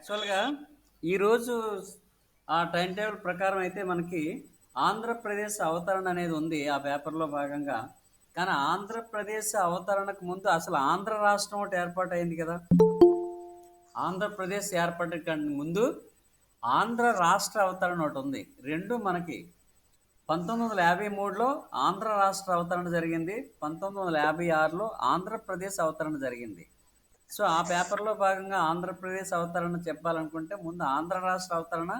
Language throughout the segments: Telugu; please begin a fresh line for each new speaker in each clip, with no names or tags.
యాక్చువల్‌గా ఈరోజు ఆ టైమ్ టేబుల్ ప్రకారం అయితే మనకి ఆంధ్రప్రదేశ్ అవతరణ అనేది ఉంది ఆ పేపర్‌లో భాగంగా. కానీ ఆంధ్రప్రదేశ్ అవతరణకు ముందు అసలు ఆంధ్ర రాష్ట్రం ఒకటి ఏర్పాటయింది కదా! ఆంధ్రప్రదేశ్ ఏర్పడకంటే ముందు ఆంధ్ర రాష్ట్ర అవతరణ ఒకటుంది. 2 మనకి 1953లో ఆంధ్ర రాష్ట్ర అవతరణ జరిగింది. 1956లో ఆంధ్రప్రదేశ్ అవతరణ జరిగింది. సో, ఆ పేపర్‌లో భాగంగా ఆంధ్రప్రదేశ్ అవతరణ చెప్పాలనుకుంటే ముందు ఆంధ్ర రాష్ట్ర అవతరణ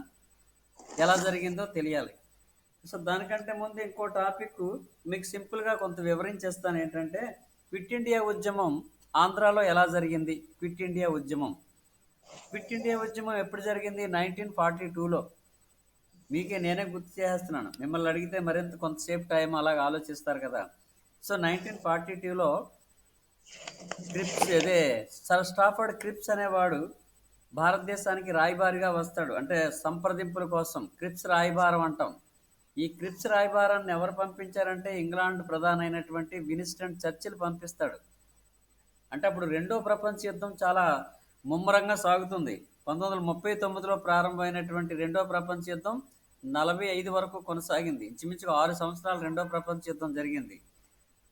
ఎలా జరిగిందో తెలియాలి. సో, దానికంటే ముందు ఇంకో టాపిక్కు మీకు సింపుల్‌గా కొంత వివరించేస్తాను. ఏంటంటే, క్విట్ ఇండియా ఉద్యమం ఆంధ్రాలో ఎలా జరిగింది? క్విట్ ఇండియా ఉద్యమం. క్విట్ ఇండియా ఉద్యమం ఎప్పుడు జరిగింది? 1942లో. నేనే గుర్తు చేసేస్తున్నాను. మిమ్మల్ని అడిగితే మరింత కొంతసేపు టైం అలాగ ఆలోచిస్తారు కదా! సో, 1942లో క్రిప్స్ అదే సర్ స్టాఫర్డ్ క్రిప్స్ అనేవాడు భారతదేశానికి రాయబారిగా వస్తాడు. అంటే సంప్రదింపుల కోసం క్రిప్స్ రాయబారం అంటాం. ఈ క్రిప్స్ రాయబారాన్ని ఎవరు పంపించారంటే ఇంగ్లాండ్ ప్రధాని అయినటువంటి విన్స్టన్ చర్చిల్ పంపిస్తాడు. అంటే అప్పుడు రెండో ప్రపంచ యుద్ధం చాలా ముమ్మరంగా సాగుతుంది. 1939లో ప్రారంభమైనటువంటి రెండో ప్రపంచ యుద్ధం 45 వరకు కొనసాగింది. ఇంచుమించుగా 6 సంవత్సరాలు రెండో ప్రపంచ యుద్ధం జరిగింది.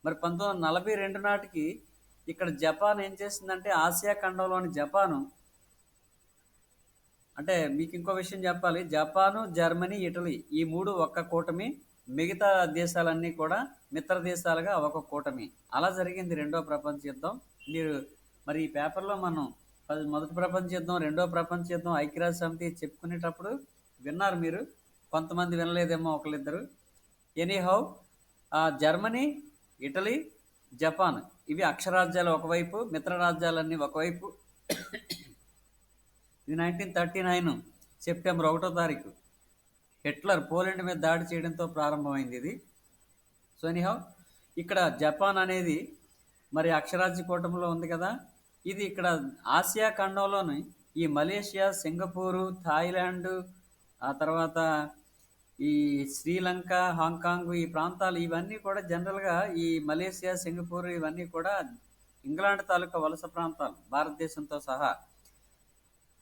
మరి 1942 నాటికి ఇక్కడ జపాన్ ఏం చేసిందంటే ఆసియా ఖండంలోని జపాను, అంటే మీకు ఇంకో విషయం చెప్పాలి. జపాను, జర్మనీ, ఇటలీ ఈ 3 ఒక్క కూటమి. మిగతా దేశాలన్నీ కూడా మిత్ర దేశాలుగా ఒక కూటమి. అలా జరిగింది రెండో ప్రపంచ యుద్ధం. మీరు మరి ఈ పేపర్‌లో మనం మొదటి ప్రపంచ యుద్ధం, రెండో ప్రపంచ యుద్ధం, ఐక్యరాజ్య సమితి చెప్పుకునేటప్పుడు విన్నారు మీరు. కొంతమంది వినలేదేమో ఒకళ్ళిద్దరు. ఎనీహౌ జర్మనీ, ఇటలీ, జపాన్ ఇవి అక్షరాజ్యాలు ఒకవైపు, మిత్ర రాజ్యాలన్నీ ఒకవైపు. ఇది 1939 సెప్టెంబర్ 1వ తారీఖు హిట్లర్ పోలాండ్ మీద దాడి చేయడంతో ప్రారంభమైంది ఇది. సో ఎనీహౌ ఇక్కడ జపాన్ అనేది మరి అక్షరాజ్య కూటమిలో ఉంది కదా! ఇది ఇక్కడ ఆసియా ఖండంలోని ఈ మలేషియా, సింగపూరు, థాయిలాండు, ఆ తర్వాత ఈ శ్రీలంక, హాంకాంగ్ ఈ ప్రాంతాలు ఇవన్నీ కూడా జనరల్‌గా ఈ మలేషియా, సింగపూర్ ఇవన్నీ కూడా ఇంగ్లాండ్ తాలూకా వలస ప్రాంతాలు భారతదేశంతో సహా.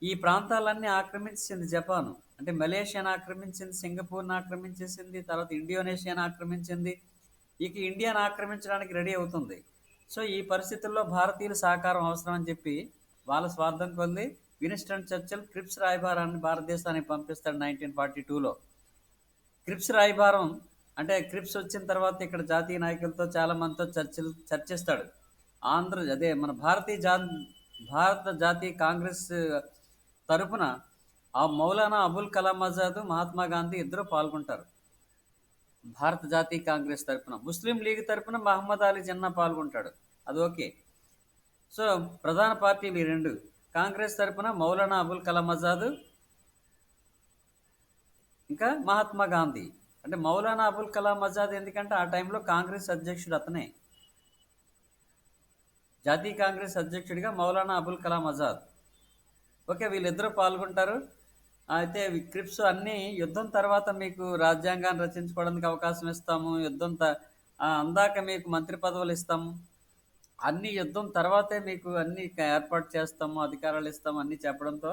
ఈ ప్రాంతాలన్నీ ఆక్రమించింది జపాను. అంటే మలేషియాను ఆక్రమించింది, సింగపూర్‌ని ఆక్రమించేసింది, తర్వాత ఇండోనేషియాను ఆక్రమించింది. ఇక ఇండియాను ఆక్రమించడానికి రెడీ అవుతుంది. సో, ఈ పరిస్థితుల్లో భారతీయుల సహకారం అవసరం అని చెప్పి వాళ్ళ స్వార్థం కొద్దీ విన్స్టన్ చర్చిల్ క్రిప్స్ రాయబారాన్ని భారతదేశానికి పంపిస్తాడు 1942లో. క్రిప్స్ రాయబారం అంటే క్రిప్స్ వచ్చిన తర్వాత ఇక్కడ జాతీయ నాయకులతో చాలా మందితో చర్చిస్తాడు. అదే మన భారత జాతీయ కాంగ్రెస్ తరపున ఆ మౌలానా అబుల్ కలాం ఆజాద్, మహాత్మా గాంధీ ఇద్దరు పాల్గొంటారు. భారత జాతీయ కాంగ్రెస్ తరపున. ముస్లిం లీగ్ తరపున మహమ్మద్ అలీ జిన్నా పాల్గొంటాడు. అది ఓకే. సో, ప్రధాన పార్టీలు ఈ 2. కాంగ్రెస్ తరపున మౌలానా అబుల్ కలాం ఆజాద్, ఇంకా మహాత్మా గాంధీ. అంటే మౌలానా అబుల్ కలాం ఆజాద్ ఎందుకంటే ఆ టైంలో కాంగ్రెస్ అధ్యక్షుడు అతనే. జాతీయ కాంగ్రెస్ అధ్యక్షుడిగా మౌలానా అబుల్ కలాం ఆజాద్. ఓకే. వీళ్ళిద్దరూ పాల్గొంటారు. అయితే క్రిప్స్ అన్నీ యుద్ధం తర్వాత మీకు రాజ్యాంగాన్ని రచించుకోవడానికి అవకాశం ఇస్తాము. అందాక మీకు మంత్రి పదవులు ఇస్తాము. అన్ని యుద్ధం తర్వాతే మీకు అన్ని ఏర్పాటు చేస్తాము, అధికారాలు ఇస్తాము అన్నీ చెప్పడంతో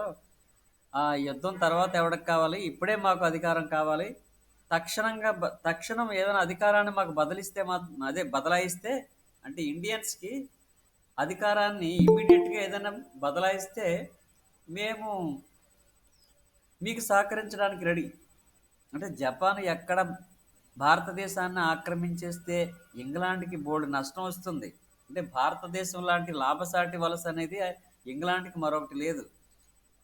ఆ యుద్ధం తర్వాత ఎవడికి కావాలి? ఇప్పుడే మాకు అధికారం కావాలి. తక్షణం ఏదైనా అధికారాన్ని మాకు బదలాయిస్తే అంటే ఇండియన్స్‌కి అధికారాన్ని ఇమ్మీడియేట్‌గా ఏదైనా బదలాయిస్తే మేము మీకు సహకరించడానికి రెడీ. అంటే జపాన్ ఎక్కడ భారతదేశాన్ని ఆక్రమించేస్తే ఇంగ్లాండ్‌కి బోలెడు నష్టం వస్తుంది. అంటే భారతదేశం లాంటి లాభసాటి వలస అనేది ఇంగ్లాండ్‌కి మరొకటి లేదు.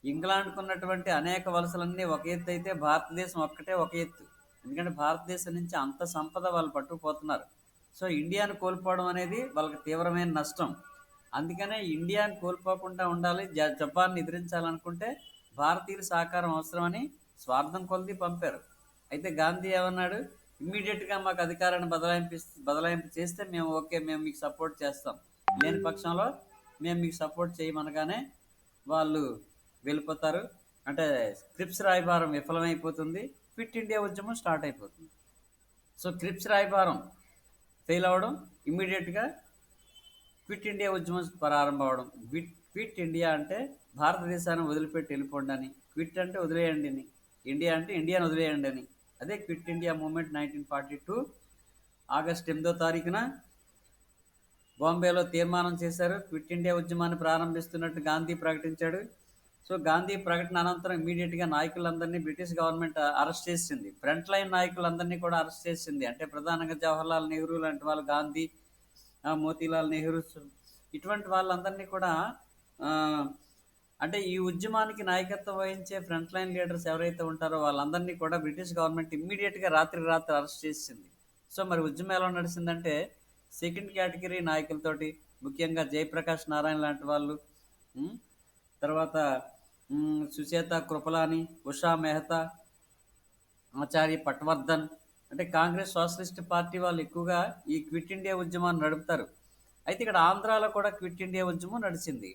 ఇంగ్లాండ్‌కు ఉన్నటువంటి అనేక వలసలన్నీ ఒక ఎత్తు అయితే భారతదేశం ఒక్కటే ఒక ఎత్తు. ఎందుకంటే భారతదేశం నుంచి అంత సంపద వాళ్ళు పట్టుకుపోతున్నారు. సో, ఇండియాను కోల్పోవడం అనేది వాళ్ళకి తీవ్రమైన నష్టం. అందుకనే ఇండియాను కోల్పోకుండా ఉండాలి. జపాన్‌ని ఎదిరించాలనుకుంటే భారతీయుల సహకారం అవసరమని స్వార్థం కొలది పంపారు. అయితే గాంధీ ఏమన్నాడు? ఇమ్మీడియేట్‌గా మాకు అధికారాన్ని బదలాయింపు చేస్తే మేము ఓకే. మేము మీకు సపోర్ట్ చేస్తాం. లేని పక్షంలో మేము మీకు సపోర్ట్ చేయమనగానే వాళ్ళు వెళ్ళిపోతారు. అంటే క్రిప్స్ రాయబారం విఫలమైపోతుంది. క్విట్ ఇండియా ఉద్యమం స్టార్ట్ అయిపోతుంది. సో, క్రిప్స్ రాయబారం ఫెయిల్ అవ్వడం, ఇమ్మీడియేట్‌గా క్విట్ ఇండియా ఉద్యమం ప్రారంభం అవ్వడం. క్విట్ ఇండియా అంటే భారతదేశాన్ని వదిలిపెట్టి వెళ్ళిపోండి అని, క్విట్ అంటే వదిలేయండి అని, ఇండియా అంటే ఇండియాని వదిలేయండి అని. అదే క్విట్ ఇండియా మూమెంట్ 1942 ఆగస్ట్ 8వ తారీఖున బాంబేలో తీర్మానం చేశారు. క్విట్ ఇండియా ఉద్యమాన్ని ప్రారంభిస్తున్నట్టు గాంధీ ప్రకటించాడు. సో గాంధీ ప్రకటన అనంతరం ఇమీడియట్గా నాయకులందరినీ బ్రిటిష్ గవర్నమెంట్ అరెస్ట్ చేసింది. ఫ్రంట్ లైన్ నాయకులందరినీ కూడా అరెస్ట్ చేసింది. అంటే ప్రధానంగా జవహర్లాల్ నెహ్రూ లాంటి వాళ్ళు, గాంధీ, మోతీలాల్ నెహ్రూ, ఇటువంటి వాళ్ళందరినీ కూడా ఆ, అంటే ఈ ఉద్యమానికి నాయకత్వం వహించే ఫ్రంట్ లైన్ లీడర్స్ ఎవరైతే ఉంటారో వాళ్ళందరినీ కూడా బ్రిటిష్ గవర్నమెంట్ ఇమ్మీడియట్గా రాత్రి అరెస్ట్ చేసింది. సో మరి ఉద్యమం ఎలా నడిచిందంటే సెకండ్ కేటగిరీ నాయకులతోటి, ముఖ్యంగా జయప్రకాష్ నారాయణ లాంటి వాళ్ళు, ఉమ్, తర్వాత సుచేత కృపలాని, ఉషా మెహతా, ఆచార్య పట్వర్ధన్, అంటే కాంగ్రెస్ సోషలిస్ట్ పార్టీ వాళ్ళు ఎక్కువగా ఈ క్విట్ ఇండియా ఉద్యమాన్ని నడుపుతారు. అయితే ఇక్కడ ఆంధ్రాలో కూడా క్విట్ ఇండియా ఉద్యమం నడిచింది.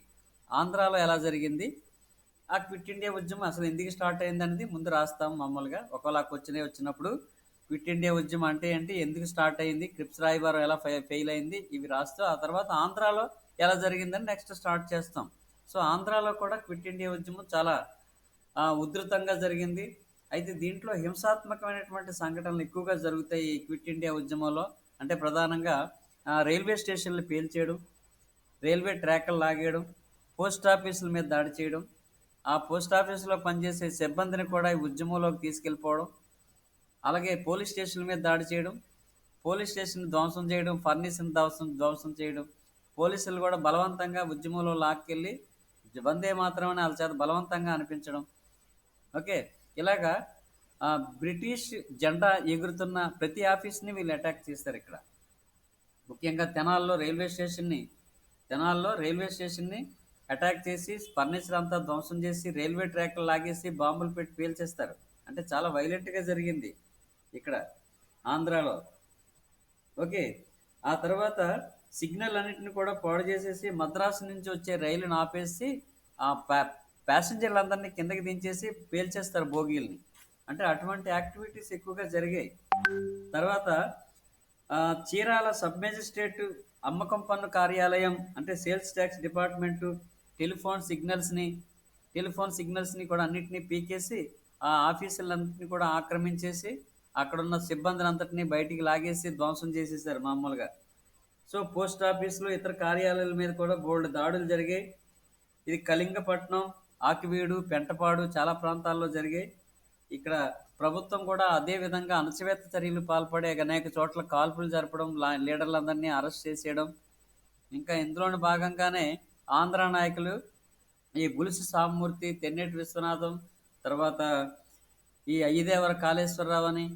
ఆంధ్రాలో ఎలా జరిగింది, ఆ క్విట్ ఇండియా ఉద్యమం అసలు ఎందుకు స్టార్ట్ అయింది అనేది ముందు రాస్తాం మామూలుగా. ఒకవేళ వచ్చినప్పుడు క్విట్ ఇండియా ఉద్యమం అంటే ఏంటి, ఎందుకు స్టార్ట్ అయింది, క్రిప్స్ రాయబారం ఎలా ఫెయిల్ అయింది, ఇవి రాస్తూ ఆ తర్వాత ఆంధ్రాలో ఎలా జరిగిందని నెక్స్ట్ స్టార్ట్ చేస్తాం. సో ఆంధ్రాలో కూడా క్విట్ ఇండియా ఉద్యమం చాలా ఉధృతంగా జరిగింది. అయితే దీంట్లో హింసాత్మకమైనటువంటి సంఘటనలు ఎక్కువగా జరుగుతాయి ఈ క్విట్ ఇండియా ఉద్యమంలో. అంటే ప్రధానంగా రైల్వే స్టేషన్లు పేల్చేయడం, రైల్వే ట్రాక్లు లాగేయడం, పోస్ట్ ఆఫీసుల మీద దాడి చేయడం, ఆ పోస్ట్ ఆఫీసులో పనిచేసే సిబ్బందిని కూడా ఈ ఉద్యమంలోకి తీసుకెళ్ళిపోవడం, అలాగే పోలీస్ స్టేషన్ల మీద దాడి చేయడం, పోలీస్ స్టేషన్ ధ్వంసం చేయడం, ఫర్నిచర్ని ధ్వంసం చేయడం, పోలీసులు కూడా బలవంతంగా ఉద్యమంలో లాక్కెళ్ళి వందే మాత్రమని వాళ్ళ చేత బలవంతంగా అనిపించడం. ఓకే, ఇలాగా బ్రిటిష్ జెండా ఎగురుతున్న ప్రతి ఆఫీస్ని వీళ్ళు అటాక్ చేస్తారు. ఇక్కడ ముఖ్యంగా తెనాల్లో రైల్వే స్టేషన్ని అటాక్ చేసి ఫర్నిచర్ అంతా ధ్వంసం చేసి రైల్వే ట్రాక్లు లాగేసి బాంబులు పెట్టి పేల్చేస్తారు. అంటే చాలా వైలెంట్గా జరిగింది ఇక్కడ ఆంధ్రాలో. ఓకే, ఆ తర్వాత సిగ్నల్ అన్నింటిని కూడా పాడు చేసేసి మద్రాసు నుంచి వచ్చే రైలును ఆపేసి ఆ ప్యాసింజర్లందరినీ కిందకి దించేసి పేల్చేస్తారు బోగీల్ని. అంటే అటువంటి యాక్టివిటీస్ ఎక్కువగా జరిగాయి. తర్వాత చీరాల సబ్ మేజిస్ట్రేట్ అమ్మకం పన్ను కార్యాలయం, అంటే సేల్స్ ట్యాక్స్ డిపార్ట్మెంటు, టెలిఫోన్ సిగ్నల్స్ని కూడా అన్నింటినీ పీకేసి ఆ ఆఫీసులన్నింటినీ కూడా ఆక్రమించేసి అక్కడున్న సిబ్బందిని అంతటినీ బయటికి లాగేసి ధ్వంసం చేసేసారు మామూలుగా. సో పోస్ట్ ఆఫీసులు, ఇతర కార్యాలయాల మీద కూడా బోల్డ్ దాడులు జరిగాయి. ఇది కళింగపట్నం, ఆకివీడు, పెంటపాడు చాలా ప్రాంతాల్లో జరిగాయి. ఇక్కడ ప్రభుత్వం కూడా అదే విధంగా అణచివేత చర్యలు పాల్పడే అనేక చోట్ల కాల్పులు జరపడం, లీడర్లందరినీ అరెస్ట్ చేసేయడం. ఇంకా ఇందులోని భాగంగానే ఆంధ్ర నాయకులు ఈ గులిసి సామూర్తి, తెన్నేటి విశ్వనాథం, తర్వాత ఈ అయ్యదేవర కాళేశ్వరరావు అని,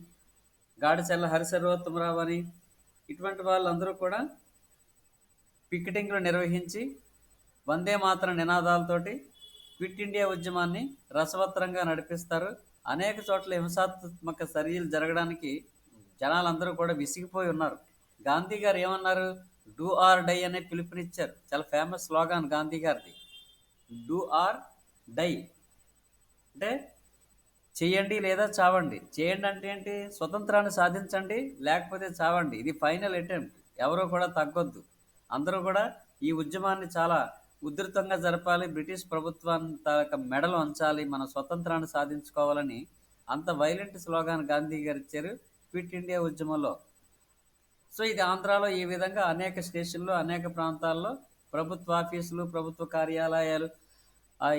గాడిచెల్ల హరిసర్వోత్తమరావు అని, ఇటువంటి వాళ్ళందరూ కూడా పికెటింగ్లు నిర్వహించి వందే మాతరం నినాదాలతోటి క్విట్ ఇండియా ఉద్యమాన్ని రసవత్తరంగా నడిపిస్తారు. అనేక చోట్ల హింసాత్మక చర్యలు జరగడానికి జనాలందరూ కూడా విసిగిపోయి ఉన్నారు. గాంధీ గారు ఏమన్నారు, డూ ఆర్ డై అనే పిలుపునిచ్చారు. చాలా ఫేమస్ స్లోగాన్ గాంధీ గారిది, డూ ఆర్ డై. అంటే చేయండి లేదా చావండి. చేయండి అంటే ఏంటి, స్వతంత్రాన్ని సాధించండి, లేకపోతే చావండి. ఇది ఫైనల్ అటెంప్ట్, ఎవరో కూడా తగ్గొద్దు. అందరూ కూడా ఈ ఉద్యమాన్ని చాలా ఉధృతంగా జరపాలి, బ్రిటిష్ ప్రభుత్వాన్ని మెడలు వంచాలి, మన స్వతంత్రాన్ని సాధించుకోవాలని అంత వైలెంట్ స్లోగాన్ గాంధీ గారు ఇచ్చారు క్విట్ ఇండియా ఉద్యమంలో. సో ఇది ఆంధ్రాలో ఈ విధంగా అనేక స్టేషన్లు, అనేక ప్రాంతాల్లో ప్రభుత్వ ఆఫీసులు, ప్రభుత్వ కార్యాలయాలు,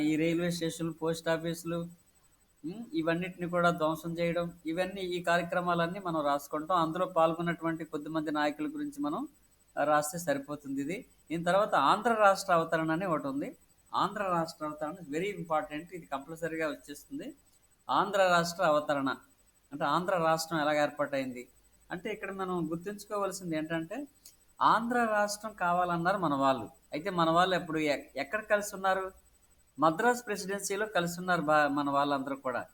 ఈ రైల్వే స్టేషన్లు, పోస్ట్ ఆఫీసులు, ఇవన్నిటిని కూడా ధ్వంసం చేయడం, ఇవన్నీ ఈ కార్యక్రమాలన్నీ మనం రాసుకుంటాం. అందులో పాల్గొన్నటువంటి కొద్దిమంది నాయకుల గురించి మనం రాస్తే సరిపోతుంది. దీని తర్వాత ఆంధ్ర రాష్ట్ర అవతరణ అని ఒకటి ఉంది. ఆంధ్ర రాష్ట్ర అవతరణ వెరీ ఇంపార్టెంట్, ఇది కంపల్సరీగా వచ్చేస్తుంది. ఆంధ్ర రాష్ట్ర అవతరణ అంటే ఆంధ్ర రాష్ట్రం ఎలా ఏర్పాటైంది అంటే ఇక్కడ మనం గుర్తుంచుకోవాల్సింది ఏంటంటే ఆంధ్ర రాష్ట్రం కావాలన్నారు మన వాళ్ళు. అయితే మన వాళ్ళు ఎప్పుడు ఎక్కడ కలిసి ఉన్నారు, మద్రాస్ ప్రెసిడెన్సీలో కలిసి ఉన్నారు మన వాళ్ళందరూ కూడా.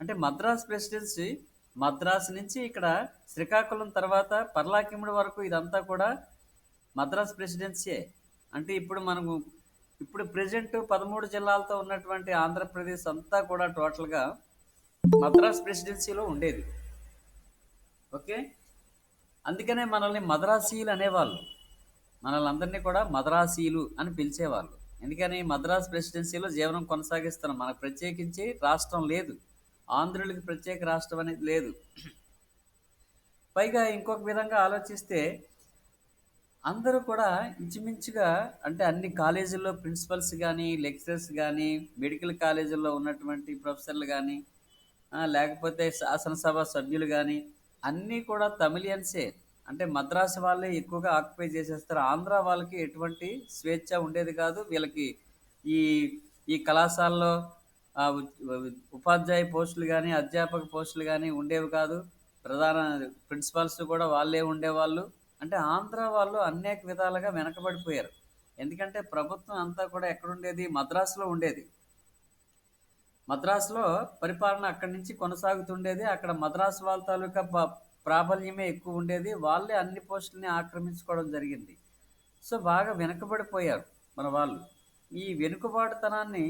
అంటే మద్రాస్ ప్రెసిడెన్సీ, మద్రాసు నుంచి ఇక్కడ శ్రీకాకుళం తర్వాత పర్లాకిముడి వరకు ఇదంతా కూడా మద్రాస్ ప్రెసిడెన్సీయే. అంటే ఇప్పుడు ప్రెజెంట్ 13 జిల్లాలతో ఉన్నటువంటి ఆంధ్రప్రదేశ్ అంతా కూడా టోటల్గా మద్రాస్ ప్రెసిడెన్సీలో ఉండేది. ఓకే, అందుకనే మనల్ని మద్రాసీలు అనేవాళ్ళు, మనల్ని అందరినీ కూడా మద్రాసీలు అని పిలిచేవాళ్ళు. ఎందుకని మద్రాస్ ప్రెసిడెన్సీలో జీవనం కొనసాగిస్తున్నాం. మనకు ప్రత్యేకించి రాష్ట్రం లేదు. ఆంధ్రులకి ప్రత్యేక రాష్ట్రం అనేది లేదు. పైగా ఇంకొక విధంగా ఆలోచిస్తే అందరూ కూడా ఇంచుమించుగా అంటే అన్ని కాలేజీల్లో ప్రిన్సిపల్స్ కానీ, లెక్చరర్స్ కానీ, మెడికల్ కాలేజీల్లో ఉన్నటువంటి ప్రొఫెసర్లు కానీ, లేకపోతే శాసనసభ సభ్యులు కానీ అన్నీ కూడా తమిళియన్సే. అంటే మద్రాసు వాళ్ళే ఎక్కువగా ఆక్యుపై చేసేస్తారు. ఆంధ్ర వాళ్ళకి ఎటువంటి స్వేచ్ఛ ఉండేది కాదు. వీళ్ళకి ఈ ఈ కళాశాలలో ఉపాధ్యాయ పోస్టులు కానీ, అధ్యాపక పోస్టులు కానీ ఉండేవి కాదు. ప్రధాన ప్రిన్సిపాల్స్ కూడా వాళ్ళే ఉండేవాళ్ళు. అంటే ఆంధ్ర వాళ్ళు అనేక విధాలుగా వెనకబడిపోయారు. ఎందుకంటే ప్రభుత్వం అంతా కూడా ఎక్కడుండేది? మద్రాసులో ఉండేది. మద్రాసులో పరిపాలన అక్కడి నుంచి కొనసాగుతుండేది. అక్కడ మద్రాసు వాళ్ళ తాలూకా ప్రాబల్యమే ఎక్కువ ఉండేది. వాళ్ళే అన్ని పోస్టుల్ని ఆక్రమించుకోవడం జరిగింది. సో బాగా వెనుకబడిపోయారు మన వాళ్ళు. ఈ వెనుకబాటుతనాన్ని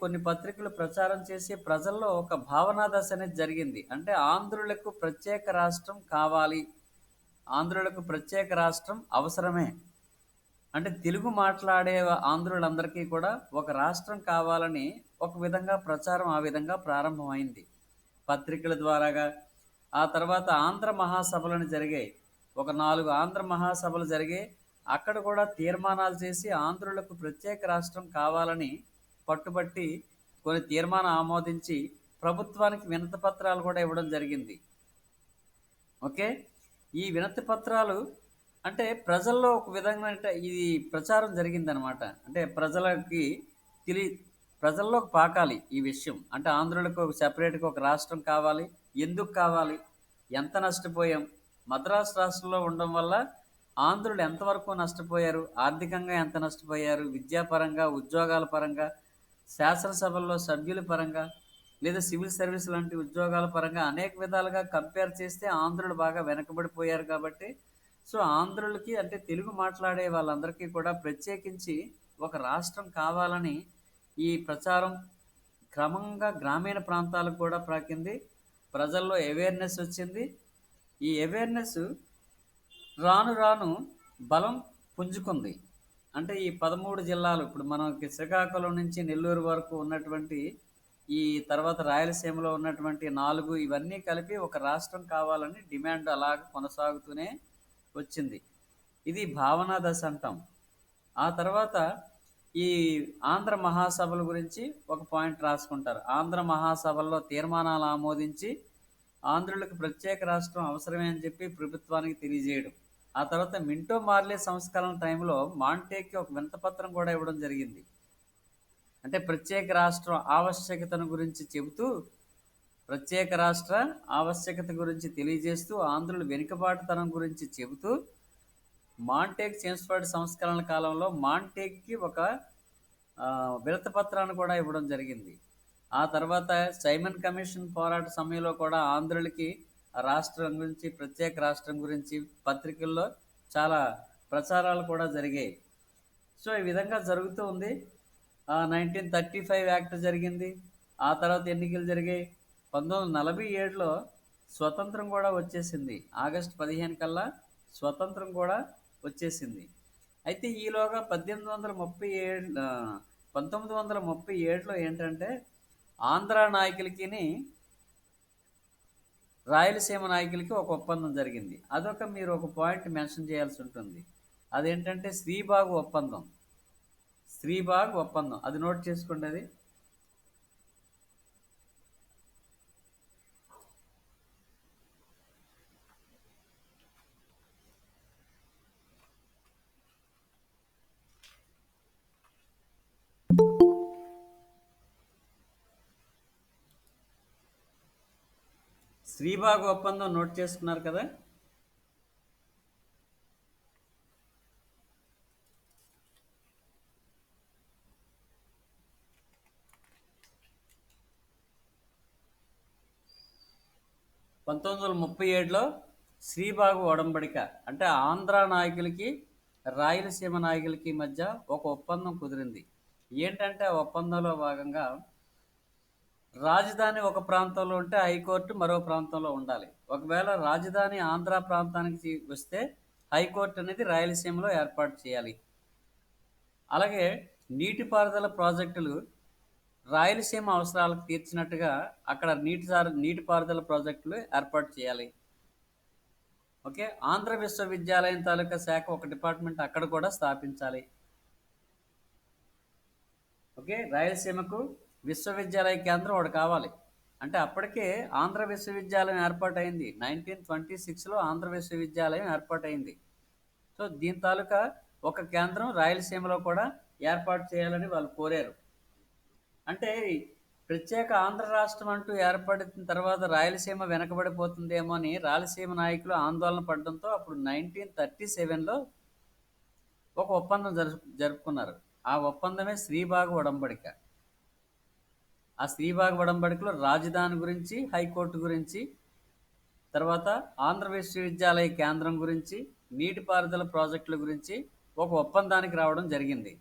కొన్ని పత్రికలు ప్రచారం చేసి ప్రజల్లో ఒక భావనా దశ అనేది జరిగింది. అంటే ఆంధ్రులకు ప్రత్యేక రాష్ట్రం కావాలి, ఆంధ్రులకు ప్రత్యేక రాష్ట్రం అవసరమే. అంటే తెలుగు మాట్లాడే ఆంధ్రులందరికీ కూడా ఒక రాష్ట్రం కావాలని ఒక విధంగా ప్రచారం ఆ విధంగా ప్రారంభమైంది పత్రికల ద్వారాగా. ఆ తర్వాత ఆంధ్ర మహాసభలను జరిగాయి. ఒక 4 ఆంధ్ర మహాసభలు జరిగాయి. అక్కడ కూడా తీర్మానాలు చేసి ఆంధ్రులకు ప్రత్యేక రాష్ట్రం కావాలని పట్టుబట్టి కొన్ని తీర్మానం ఆమోదించి ప్రభుత్వానికి వినతి పత్రాలు కూడా ఇవ్వడం జరిగింది. ఓకే. ఈ వినతి పత్రాలు అంటే ప్రజల్లో ఒక విధంగా అంటే ఇది ప్రచారం జరిగిందనమాట. అంటే ప్రజలకి తెలి ప్రజల్లోకి పాకాలి ఈ విషయం. అంటే ఆంధ్రులకు ఒక సెపరేట్గా ఒక రాష్ట్రం కావాలి, ఎందుకు కావాలి, ఎంత నష్టపోయాం, మద్రాసు రాష్ట్రంలో ఉండడం వల్ల ఆంధ్రులు ఎంతవరకు నష్టపోయారు, ఆర్థికంగా ఎంత నష్టపోయారు, విద్యాపరంగా, ఉద్యోగాల పరంగా, శాసనసభల్లో సభ్యుల పరంగా, లేదా సివిల్ సర్వీస్ లాంటి ఉద్యోగాల పరంగా అనేక విధాలుగా కంపేర్ చేస్తే ఆంధ్రులు బాగా వెనకబడిపోయారు. కాబట్టి సో ఆంధ్రులకి అంటే తెలుగు మాట్లాడే వాళ్ళందరికీ కూడా ప్రత్యేకించి ఒక రాష్ట్రం కావాలని ఈ ప్రచారం క్రమంగా గ్రామీణ ప్రాంతాలకు కూడా ప్రాకింది. ప్రజల్లో అవేర్నెస్ వచ్చింది. ఈ అవేర్నెస్ రాను రాను బలం పుంజుకుంది. అంటే ఈ 13 జిల్లాలు ఇప్పుడు మనకి శ్రీకాకుళం నుంచి నెల్లూరు వరకు ఉన్నటువంటి, ఈ తర్వాత రాయలసీమలో ఉన్నటువంటి 4 ఇవన్నీ కలిపి ఒక రాష్ట్రం కావాలని డిమాండ్ అలాగ కొనసాగుతూనే వచ్చింది. ఇది భావనా దశ అంటాం. ఆ తర్వాత ఈ ఆంధ్ర మహాసభల గురించి ఒక పాయింట్ రాసుకుంటారు. ఆంధ్ర మహాసభల్లో తీర్మానాలు ఆమోదించి ఆంధ్రులకు ప్రత్యేక రాష్ట్రం అవసరమే అని చెప్పి ప్రభుత్వానికి తెలియజేయడం. ఆ తర్వాత మింటో మార్లే సంస్కరణ టైంలో మాంటేకి ఒక వినతపత్రం కూడా ఇవ్వడం జరిగింది. అంటే ప్రత్యేక రాష్ట్రం ఆవశ్యకతను గురించి చెబుతూ, ప్రత్యేక రాష్ట్ర ఆవశ్యకత గురించి తెలియజేస్తూ, ఆంధ్రుల వెనుకబాటుతనం గురించి చెబుతూ మాంటేక్ చేమ్స్ఫర్డ్ సంస్కరణ కాలంలో మాంటేక్కి ఒక వినతిపత్రాన్ని కూడా ఇవ్వడం జరిగింది. ఆ తర్వాత సైమన్ కమిషన్ పోరాట సమయంలో కూడా ఆంధ్రులకి రాష్ట్రం గురించి, ప్రత్యేక రాష్ట్రం గురించి పత్రికల్లో చాలా ప్రచారాలు కూడా జరిగాయి. సో ఈ విధంగా జరుగుతూ ఉంది. 1935 యాక్ట్ జరిగింది. ఆ తర్వాత ఎన్నికలు జరిగాయి. 1947లో స్వతంత్రం కూడా వచ్చేసింది. ఆగస్టు 15 కల్లా స్వతంత్రం కూడా వచ్చేసింది. అయితే ఈలోగా 1937లో ఏంటంటే ఆంధ్ర నాయకులకి రాయలసీమ నాయకులకి ఒక ఒప్పందం జరిగింది. మీరు ఒక పాయింట్ మెన్షన్ చేయాల్సి ఉంటుంది. అదేంటంటే శ్రీబాగు ఒప్పందం. శ్రీబాగ్ ఒప్పందం అది నోట్ చేసుకోండి. అది శ్రీబాగు ఒప్పందం నోట్ చేసుకున్నారు కదా. (1937లో శ్రీబాగు ఒడంబడిక అంటే ఆంధ్ర నాయకులకి రాయలసీమ నాయకులకి మధ్య ఒక ఒప్పందం కుదిరింది. ఏంటంటే ఆ ఒప్పందంలో భాగంగా రాజధాని ఒక ప్రాంతంలో ఉంటే హైకోర్టు మరో ప్రాంతంలో ఉండాలి. ఒకవేళ రాజధాని ఆంధ్ర ప్రాంతానికి వస్తే హైకోర్టు అనేది రాయలసీమలో ఏర్పాటు చేయాలి. అలాగే నీటిపారుదల ప్రాజెక్టులు రాయలసీమ అవసరాలకు తీర్చినట్టుగా అక్కడ నీటిపారుదల ప్రాజెక్టులు ఏర్పాటు చేయాలి. ఓకే, ఆంధ్ర విశ్వవిద్యాలయం తాలూకా శాఖ ఒక డిపార్ట్మెంట్ అక్కడ కూడా స్థాపించాలి. ఓకే, రాయలసీమకు విశ్వవిద్యాలయ కేంద్రం ఒకటి కావాలి. అంటే అప్పటికే ఆంధ్ర విశ్వవిద్యాలయం ఏర్పాటైంది. 1926లో ఆంధ్ర విశ్వవిద్యాలయం ఏర్పాటైంది. సో దీని తాలూకా ఒక కేంద్రం రాయలసీమలో కూడా ఏర్పాటు చేయాలని వాళ్ళు కోరారు. అంటే ప్రత్యేక ఆంధ్ర రాష్ట్రం అంటూ ఏర్పడిన తర్వాత రాయలసీమ వెనకబడిపోతుందేమో అని రాయలసీమ నాయకులు ఆందోళన పడడంతో అప్పుడు 1937లో ఒక ఒప్పందం జరుపుకున్నారు. ఆ ఒప్పందమే శ్రీబాగ్ ఒడంబడిక. ఆ శ్రీబాగ్ ఒడంబడికలో రాజధాని గురించి, హైకోర్టు గురించి, తర్వాత ఆంధ్ర విశ్వవిద్యాలయ కేంద్రం గురించి, నీటిపారుదల ప్రాజెక్టుల గురించి ఒక ఒప్పందానికి రావడం జరిగింది.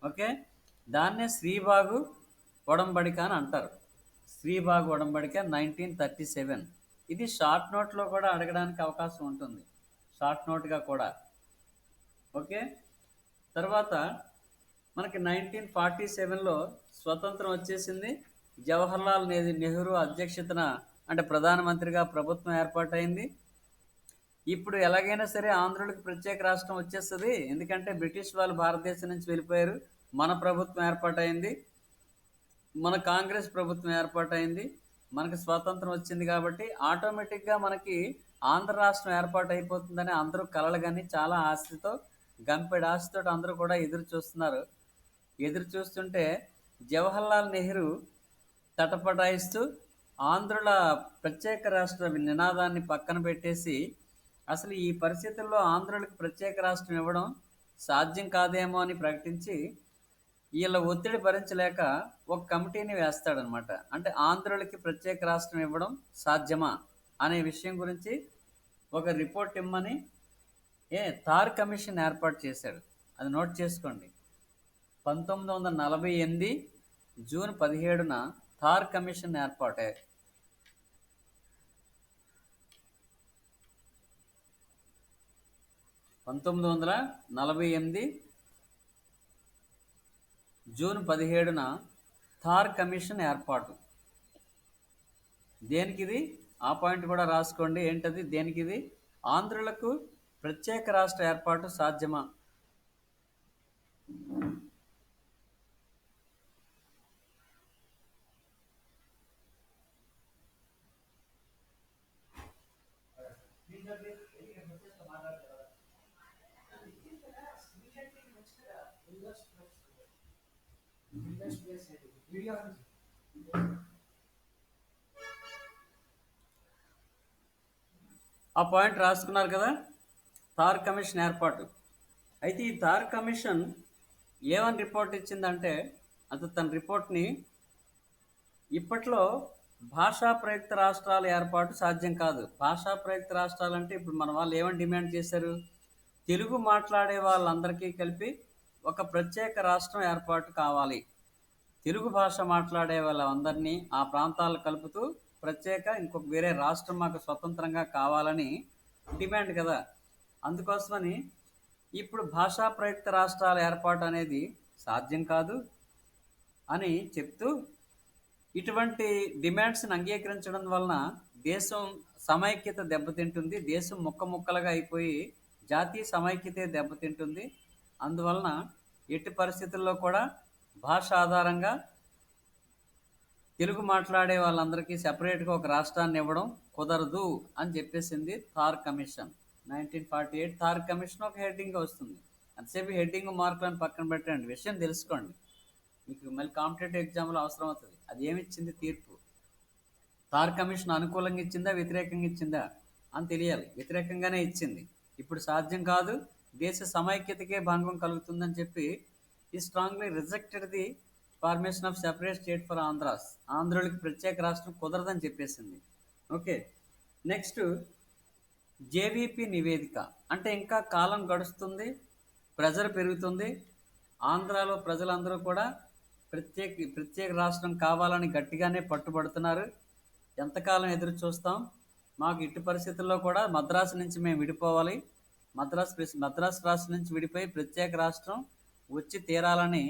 ఓకే, దాన్నే శ్రీబాగు ఒడంబడిక అని అంటారు. శ్రీబాగ్ ఒడంబడిక 1937. ఇది షార్ట్ నోట్లో కూడా అడగడానికి అవకాశం ఉంటుంది, షార్ట్ నోట్గా కూడా. ఓకే, తర్వాత మనకి 1947లో స్వతంత్రం వచ్చేసింది. జవహర్లాల్ నెహ్రూ అధ్యక్షతన అంటే ప్రధానమంత్రిగా ప్రభుత్వం ఏర్పాటైంది. ఇప్పుడు ఎలాగైనా సరే ఆంధ్రులకు ప్రత్యేక రాష్ట్రం వచ్చేస్తుంది, ఎందుకంటే బ్రిటిష్ వాళ్ళు భారతదేశం నుంచి వెళ్ళిపోయారు. మన ప్రభుత్వం ఏర్పాటైంది, మన కాంగ్రెస్ ప్రభుత్వం ఏర్పాటైంది, మనకి స్వాతంత్రం వచ్చింది. కాబట్టి ఆటోమేటిక్గా మనకి ఆంధ్ర రాష్ట్రం ఏర్పాటు అయిపోతుందని అందరూ కలలు కానీ చాలా ఆశతో, గంపెడు ఆశతో అందరూ కూడా ఎదురు చూస్తున్నారు. ఎదురు చూస్తుంటే జవహర్లాల్ నెహ్రూ తటపటాయిస్తూ ఆంధ్రుల ప్రత్యేక రాష్ట్ర నినాదాన్ని పక్కన పెట్టేసి అసలు ఈ పరిస్థితుల్లో ఆంధ్రులకు ప్రత్యేక రాష్ట్రం ఇవ్వడం సాధ్యం కాదేమో అని ప్రకటించి వీళ్ళ ఒత్తిడి భరించలేక ఒక కమిటీని వేస్తాడనమాట. అంటే ఆంధ్రులకి ప్రత్యేక రాష్ట్రం ఇవ్వడం సాధ్యమా అనే విషయం గురించి ఒక రిపోర్ట్ ఇమ్మని థార్ కమిషన్ ఏర్పాటు చేశాడు. అది నోట్ చేసుకోండి. 1948 జూన్ 17న థార్ కమిషన్ ఏర్పాటే. 1948 జూన్ 17న థార్ కమిషన్ ఏర్పాటు. దేనికిది? ఆ పాయింట్ కూడా రాసుకోండి. ఏంటది? దేనికిది? ఆంధ్రులకు ప్రత్యేక రాష్ట్ర ఏర్పాటు సాధ్యమా? ఆ పాయింట్ రాసుకున్నారు కదా, థార్ కమిషన్ ఏర్పాటు. అయితే ఈ థార్ కమిషన్ ఏమని రిపోర్ట్ ఇచ్చిందంటే, అసలు తన రిపోర్ట్ని ఇప్పట్లో భాషా ప్రయుక్త రాష్ట్రాల ఏర్పాటు సాధ్యం కాదు. భాషా ప్రయుక్త రాష్ట్రాలు అంటే ఇప్పుడు మన వాళ్ళు ఏమని డిమాండ్ చేశారు? తెలుగు మాట్లాడే వాళ్ళందరికీ కలిపి ఒక ప్రత్యేక రాష్ట్రం ఏర్పాటు కావాలి, తెలుగు భాష మాట్లాడే వాళ్ళందరినీ ఆ ప్రాంతాలు కలుపుతూ ప్రత్యేక ఇంకొక వేరే రాష్ట్రం మాకు స్వతంత్రంగా కావాలని డిమాండ్ కదా. అందుకోసమని ఇప్పుడు భాషా ప్రయుక్త రాష్ట్రాల ఏర్పాటు అనేది సాధ్యం కాదు అని చెప్తూ ఇటువంటి డిమాండ్స్ని అంగీకరించడం వలన దేశం సమైక్యత దెబ్బతింటుంది, దేశం ముక్కలుగా అయిపోయి జాతీయ సమైక్యతే దెబ్బతింటుంది. అందువలన ఎట్టి పరిస్థితుల్లో కూడా భాష ఆధారంగా తెలుగు మాట్లాడే వాళ్ళందరికీ సెపరేట్గా ఒక రాష్ట్రాన్ని ఇవ్వడం కుదరదు అని చెప్పేసింది థార్ కమిషన్. 1948 థార్ కమిషన్ ఒక హెడ్డింగ్ వస్తుంది. అంతసేపు హెడ్డింగ్ మార్కులను పక్కన పెట్టండి, విషయం తెలుసుకోండి, మీకు మళ్ళీ కాంపిటేటివ్ ఎగ్జామ్లో అవసరం అవుతుంది. అది ఏమిచ్చింది తీర్పు? థార్ కమిషన్ అనుకూలంగా ఇచ్చిందా వ్యతిరేకంగా ఇచ్చిందా అని తెలియాలి. వ్యతిరేకంగానే ఇచ్చింది. ఇప్పుడు సాధ్యం కాదు, దేశ సమైక్యతకే భంగం కలుగుతుందని చెప్పి ఈ strongly rejected the formation of separate state for Andhras. ఆంధ్రులకి ప్రత్యేక రాష్ట్రం కుదరదని చెప్పేసింది. ఓకే, నెక్స్ట్ జేవీపీ నివేదిక. అంటే ఇంకా కాలం గడుస్తుంది, ప్రెజర్ పెరుగుతుంది, ఆంధ్రాలో ప్రజలందరూ కూడా ప్రత్యేక రాష్ట్రం కావాలని గట్టిగానే పట్టుబడుతున్నారు. ఎంతకాలం ఎదురు చూస్తాం? మాకు ఇటు పరిస్థితుల్లో కూడా మద్రాసు నుంచి మేము విడిపోవాలి, మద్రాసు రాష్ట్రం నుంచి విడిపోయి ప్రత్యేక రాష్ట్రం వచ్చి తీరాలని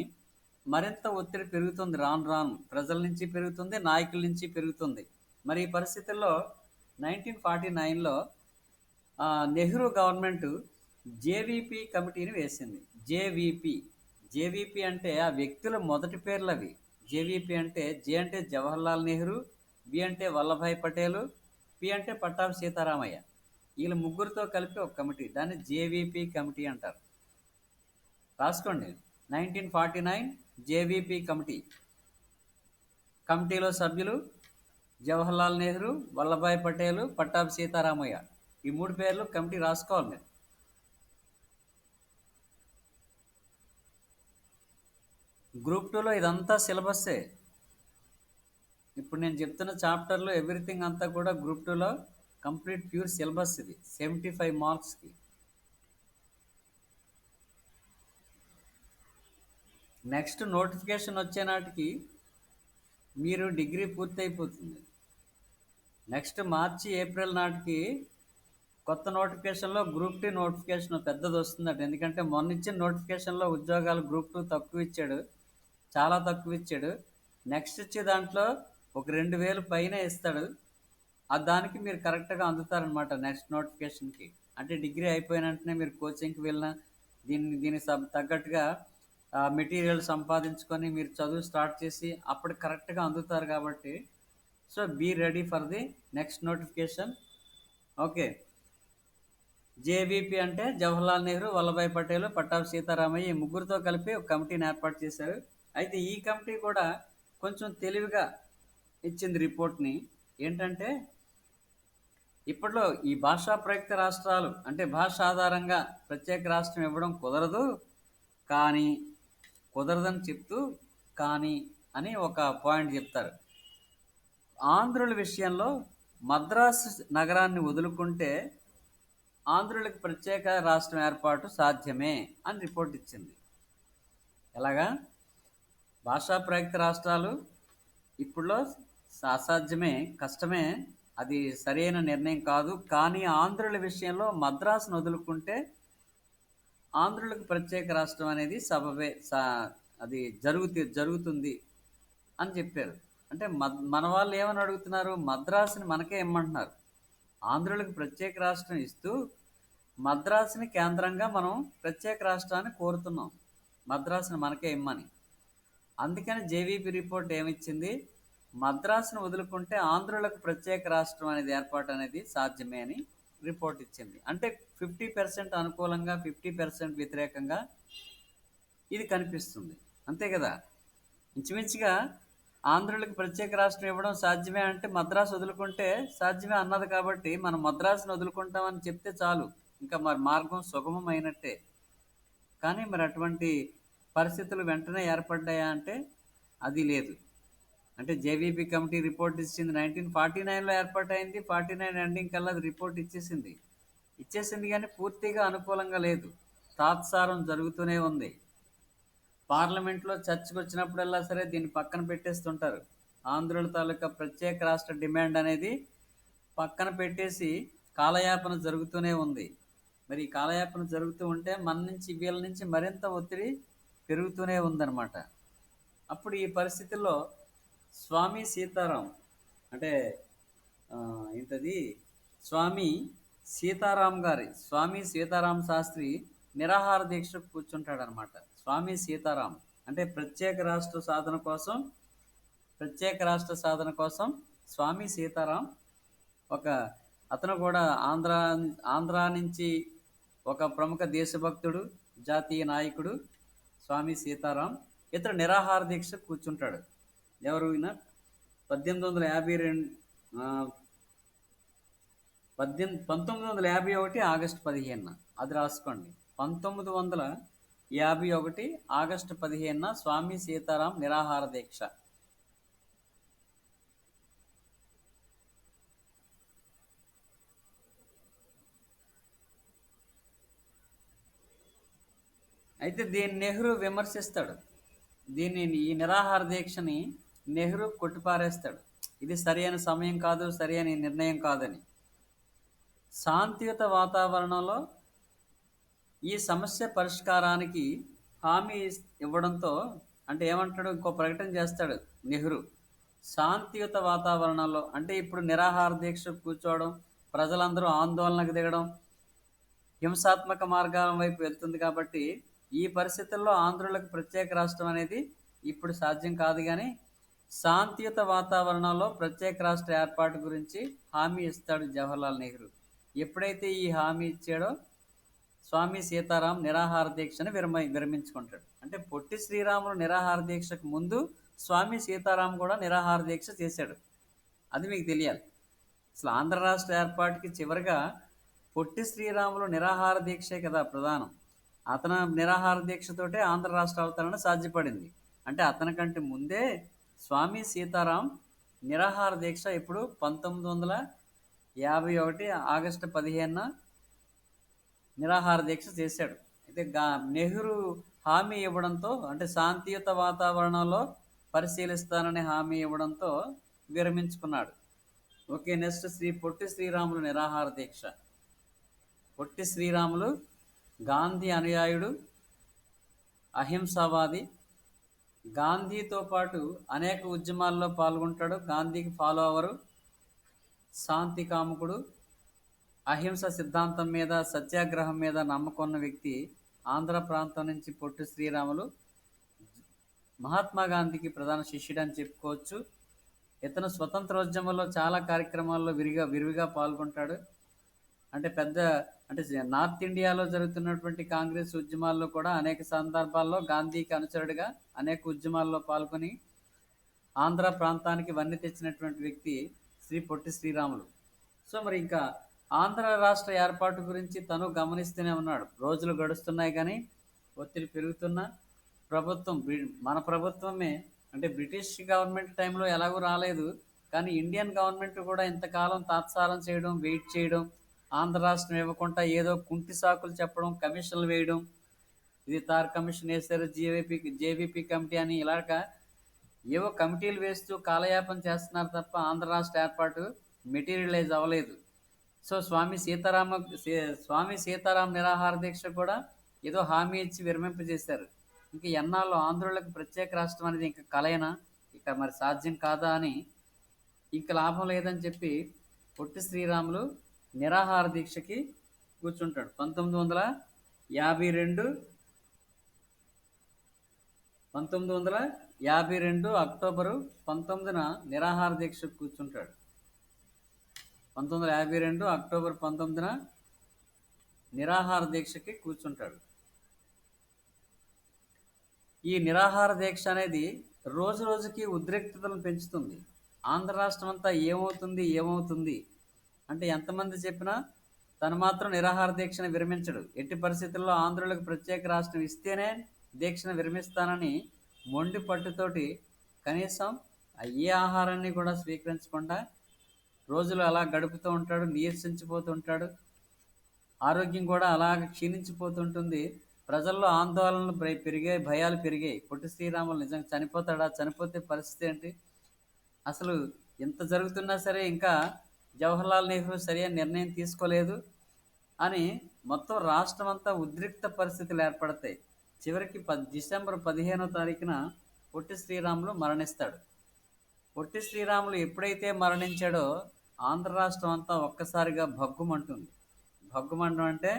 మరింత ఒత్తిడి పెరుగుతుంది. రాను రాను ప్రజల నుంచి పెరుగుతుంది, నాయకుల నుంచి పెరుగుతుంది. మరి ఈ పరిస్థితుల్లో 1949లో నెహ్రూ గవర్నమెంట్ జేవీపీ కమిటీని వేసింది. జేవీపీ జేవీపీ అంటే ఆ వ్యక్తుల మొదటి పేర్లు అవి. జేవీపీ అంటే జే అంటే జవహర్లాల్ నెహ్రూ, బి అంటే వల్లభాయ్ పటేలు, పి అంటే పట్టాభి సీతారామయ్య. వీళ్ళ ముగ్గురితో కలిపి ఒక కమిటీ, దాన్ని జేవీపీ కమిటీ అంటారు. రాసుకోండి, 1949 జేవీపీ కమిటీ. కమిటీలో సభ్యులు జవహర్లాల్ నెహ్రూ, వల్లభాయ్ పటేలు, పట్టాభి సీతారామయ్య. ఈ మూడు పేర్లు కమిటీ రాసుకోవాలి మీరు. గ్రూప్ 2లో ఇదంతా సిలబస్సే. ఇప్పుడు నేను చెప్తున్న చాప్టర్లో ఎవ్రీథింగ్ అంతా కూడా గ్రూప్ 2లో కంప్లీట్ ప్యూర్ సిలబస్. ఇది 75 మార్క్స్కి. నెక్స్ట్ నోటిఫికేషన్ వచ్చే నాటికి మీరు డిగ్రీ పూర్తి అయిపోతుంది. నెక్స్ట్ మార్చి ఏప్రిల్ నాటికి కొత్త నోటిఫికేషన్లో గ్రూప్ 2 నోటిఫికేషన్ పెద్దది వస్తుందట. ఎందుకంటే మొన్న ఇచ్చిన నోటిఫికేషన్లో ఉద్యోగాలు గ్రూప్ 2 తక్కువ ఇచ్చాడు, చాలా తక్కువ ఇచ్చాడు. నెక్స్ట్ ఇచ్చే దాంట్లో ఒక 2000 పైన ఇస్తాడు. దానికి మీరు కరెక్ట్గా అందుతారనమాట నెక్స్ట్ నోటిఫికేషన్కి. అంటే డిగ్రీ అయిపోయిన వెంటనే మీరు కోచింగ్కి వెళ్ళినా దీనికి తగ్గట్టుగా మెటీరియల్ సంపాదించుకొని మీరు చదువు స్టార్ట్ చేసి అప్పుడు కరెక్ట్గా అందుతారు కాబట్టి. So be ready for the next notification. Okay. JVP అంటే జవహర్లాల్ నెహ్రూ, వల్లభాయ్ పటేల్, పట్టాభి సీతారామయ్య, ఈ ముగ్గురితో కలిపి ఒక కమిటీని ఏర్పాటు చేశారు. అయితే ఈ కమిటీ కూడా కొంచెం తెలివిగా ఇచ్చింది రిపోర్ట్ని. ఏంటంటే ఇప్పట్లో ఈ భాషా ప్రయుక్త రాష్ట్రాలు అంటే భాష ఆధారంగా ప్రత్యేక రాష్ట్రం ఇవ్వడం కుదరదు, కానీ కుదరదని చెప్తూ కానీ అని ఒక పాయింట్ చెప్తారు. ఆంధ్రుల విషయంలో మద్రాసు నగరాన్ని వదులుకుంటే ఆంధ్రులకు ప్రత్యేక రాష్ట్రం ఏర్పాటు సాధ్యమే అని రిపోర్ట్ ఇచ్చింది. ఎలాగా? భాషా ప్రయుక్త రాష్ట్రాలు ఇప్పుడులో అసాధ్యమే, కష్టమే, అది సరైన నిర్ణయం కాదు. కానీ ఆంధ్రుల విషయంలో మద్రాసును వదులుకుంటే ఆంధ్రులకు ప్రత్యేక రాష్ట్రం అనేది అది జరుగుతుంది అని చెప్పారు. అంటే మన వాళ్ళు ఏమని అడుగుతున్నారు? మద్రాసుని మనకే ఇమ్మంటున్నారు. ఆంధ్రులకు ప్రత్యేక రాష్ట్రం ఇస్తూ మద్రాసుని కేంద్రంగా మనం ప్రత్యేక రాష్ట్రాన్ని కోరుతున్నాం, మద్రాసుని మనకే ఇమ్మని. అందుకని జేవీపీ రిపోర్ట్ ఏమిచ్చింది? మద్రాసును వదులుకుంటే ఆంధ్రులకు ప్రత్యేక రాష్ట్రం అనేది ఏర్పాటు అనేది సాధ్యమే అని రిపోర్ట్ ఇచ్చింది. అంటే 50% అనుకూలంగా 50% వ్యతిరేకంగా ఇది కనిపిస్తుంది. అంతే కదా? ఇంచుమించుగా ఆంధ్రులకు ప్రత్యేక రాష్ట్రం ఇవ్వడం సాధ్యమే అంటే మద్రాసు వదులుకుంటే సాధ్యమే అన్నది కాబట్టి మనం మద్రాసును వదులుకుంటామని చెప్తే చాలు, ఇంకా మరి మార్గం సుగమం అయినట్టే. కానీ మరి అటువంటి పరిస్థితులు వెంటనే ఏర్పడ్డాయా అంటే అది లేదు. అంటే జేవీపీ కమిటీ రిపోర్ట్ ఇచ్చింది 1949లో ఏర్పాటైంది. 49 ఎండింగ్ కల్లా అది రిపోర్ట్ ఇచ్చేసింది కానీ పూర్తిగా అనుకూలంగా లేదు. తాత్సారం జరుగుతూనే ఉంది. పార్లమెంట్లో చర్చకు వచ్చినప్పుడల్లా సరే దీన్ని పక్కన పెట్టేస్తుంటారు. ఆంధ్రుల తాలూకా ప్రత్యేక రాష్ట్ర డిమాండ్ అనేది పక్కన పెట్టేసి కాలయాపన జరుగుతూనే ఉంది. మరి ఈ కాలయాపన జరుగుతూ ఉంటే మన నుంచి వీళ్ళ నుంచి మరింత ఒత్తిడి పెరుగుతూనే ఉందన్నమాట. అప్పుడు ఈ పరిస్థితుల్లో స్వామి సీతారాం అంటే ఏంటది స్వామి సీతారాం శాస్త్రి నిరాహార దీక్ష కూర్చుంటాడు అనమాట. స్వామి సీతారాం అంటే ప్రత్యేక రాష్ట్ర సాధన కోసం స్వామి సీతారాం అతను కూడా ఆంధ్ర నుంచి ఒక ప్రముఖ దేశభక్తుడు, జాతీయ నాయకుడు స్వామి సీతారాం. ఇతను నిరాహార దీక్ష కూర్చుంటాడు. ఎవరు? 1951 ఆగస్టు 15న. అది రాసుకోండి, 1951 ఆగస్టు 15న స్వామి సీతారాం నిరాహార దీక్ష. అయితే దీన్ని నెహ్రూ విమర్శిస్తాడు. ఈ నిరాహార దీక్షని నెహ్రూ కొట్టిపారేస్తాడు. ఇది సరైన సమయం కాదు, సరైన నిర్ణయం కాదని. శాంతియుత వాతావరణంలో ఈ సమస్య పరిష్కారానికి హామీ ఇవ్వడంతో అంటే ఏమంటాడు, ఇంకో ప్రకటన చేస్తాడు నెహ్రూ. శాంతియుత వాతావరణంలో అంటే ఇప్పుడు నిరాహార దీక్ష కూర్చోవడం, ప్రజలందరూ ఆందోళనకు దిగడం, హింసాత్మక మార్గాల వైపు వెళ్తుంది కాబట్టి ఈ పరిస్థితుల్లో ఆంధ్రులకు ప్రత్యేక రాష్ట్రం అనేది ఇప్పుడు సాధ్యం కాదు. కానీ శాంతియుత వాతావరణంలో ప్రత్యేక రాష్ట్ర ఏర్పాటు గురించి హామీ ఇస్తాడు జవహర్లాల్ నెహ్రూ. ఎప్పుడైతే ఈ హామీ ఇచ్చాడో స్వామి సీతారాం నిరాహార దీక్షను విరమించుకుంటాడు. అంటే పొట్టి శ్రీరాములు నిరాహార దీక్షకు ముందు స్వామి సీతారాం కూడా నిరాహార దీక్ష చేశాడు. అది మీకు తెలియాలి. అసలు ఆంధ్ర రాష్ట్ర ఏర్పాటుకి చివరిగా పొట్టి శ్రీరాములు నిరాహార దీక్షే కదా ప్రధానం. అతను నిరాహార దీక్షతోటే ఆంధ్ర రాష్ట్ర అవతరణ సాధ్యపడింది. అంటే అతనికంటే ముందే స్వామి సీతారాం నిరాహార దీక్ష ఇప్పుడు 1951 ఆగస్టు 15న నిరాహార దీక్ష చేశాడు. అయితే నెహ్రూ హామీ ఇవ్వడంతో అంటే శాంతియుత వాతావరణంలో పరిశీలిస్తానని హామీ ఇవ్వడంతో విరమించుకున్నాడు. ఓకే, నెక్స్ట్ పొట్టి శ్రీరాములు నిరాహార దీక్ష. పొట్టి శ్రీరాములు గాంధీ అనుయాయుడు, అహింసావాది. గాంధీతో పాటు అనేక ఉద్యమాల్లో పాల్గొంటాడు. గాంధీకి ఫాలో అవరు, శాంతి కాముకుడు, అహింస సిద్ధాంతం మీద సత్యాగ్రహం మీద నమ్మకం ఉన్న వ్యక్తి. ఆంధ్ర ప్రాంతం నుంచి పొట్టి శ్రీరాములు మహాత్మా గాంధీకి ప్రధాన శిష్యుడు అని చెప్పుకోవచ్చు. ఇతను స్వతంత్రోద్యమంలో చాలా కార్యక్రమాల్లో విరివిగా పాల్గొంటాడు. అంటే నార్త్ ఇండియాలో జరుగుతున్నటువంటి కాంగ్రెస్ ఉద్యమాల్లో కూడా అనేక సందర్భాల్లో గాంధీకి అనుచరుడిగా అనేక ఉద్యమాల్లో పాల్గొని ఆంధ్ర ప్రాంతానికి వన్నె తెచ్చినటువంటి వ్యక్తి పొట్టి శ్రీరాములు. సో మరి ఇంకా ఆంధ్ర రాష్ట్ర ఏర్పాటు గురించి తను గమనిస్తూనే ఉన్నాడు. రోజులు గడుస్తున్నాయి కానీ ఒత్తిడి పెరుగుతున్నా మన ప్రభుత్వమే అంటే బ్రిటిష్ గవర్నమెంట్ టైంలో ఎలాగూ రాలేదు. కానీ ఇండియన్ గవర్నమెంట్ కూడా ఇంతకాలం తాత్సారం చేయడం, వెయిట్ చేయడం, ఆంధ్ర రాష్ట్రం ఇవ్వకుండా ఏదో కుంటి సాకులు చెప్పడం, కమిషన్లు వేయడం, ఇది తార్ కమిషన్ వేశారు, జేవీపీ కమిటీ అని ఇలాగ ఏవో కమిటీలు వేస్తూ కాలయాపన చేస్తున్నారు తప్ప ఆంధ్ర రాష్ట్ర ఏర్పాటు మెటీరియలైజ్ అవ్వలేదు. సో స్వామి సీతారాం నిరాహార దీక్ష కూడా ఏదో హామీ ఇచ్చి విరమింపజేశారు. ఇంక ఎన్నాళ్ళు ఆంధ్రులకు ప్రత్యేక రాష్ట్రం అనేది ఇంకా కలయనా, ఇక మరి సాధ్యం కాదా అని, ఇంక లాభం లేదని చెప్పి పొట్టి శ్రీరాములు నిరాహార దీక్షకి కూర్చుంటాడు. 1952 అక్టోబరు 19న నిరాహార దీక్షకు కూర్చుంటాడు. 1952 అక్టోబర్ 19న నిరాహార దీక్షకి కూర్చుంటాడు. ఈ నిరాహార దీక్ష అనేది రోజు రోజుకి ఉద్రిక్తతలను పెంచుతుంది. ఆంధ్ర రాష్ట్రం అంతా ఏమవుతుంది అంటే ఎంతమంది చెప్పినా తను మాత్రం నిరాహార దీక్షను విరమించడు. ఎట్టి పరిస్థితుల్లో ఆంధ్రులకు ప్రత్యేక రాష్ట్రం ఇస్తేనే దీక్షను విరమిస్తానని మొండి పట్టుతోటి కనీసం ఏ ఆహారాన్ని కూడా స్వీకరించకుండా రోజులు అలా గడుపుతూ ఉంటాడు. నీరసించిపోతూ ఉంటాడు. ఆరోగ్యం కూడా అలాగ క్షీణించిపోతుంటుంది. ప్రజల్లో ఆందోళనలు పెరిగాయి, భయాలు పెరిగాయి. పొట్టి శ్రీరాములు నిజంగా చనిపోతాడా, చనిపోతే పరిస్థితి ఏంటి, అసలు ఇంత జరుగుతున్నా సరే ఇంకా జవహర్లాల్ నెహ్రూ సరైన నిర్ణయం తీసుకోలేదు అని మొత్తం రాష్ట్రం అంతా ఉద్రిక్త పరిస్థితులు ఏర్పడతాయి. చివరికి డిసెంబర్ 15వ తారీఖున పొట్టి శ్రీరాములు మరణిస్తాడు. పొట్టి శ్రీరాములు ఎప్పుడైతే మరణించాడో ఆంధ్ర రాష్ట్రం అంతా ఒక్కసారిగా భగ్గుమంటుంది. భగ్గుమంటం అంటే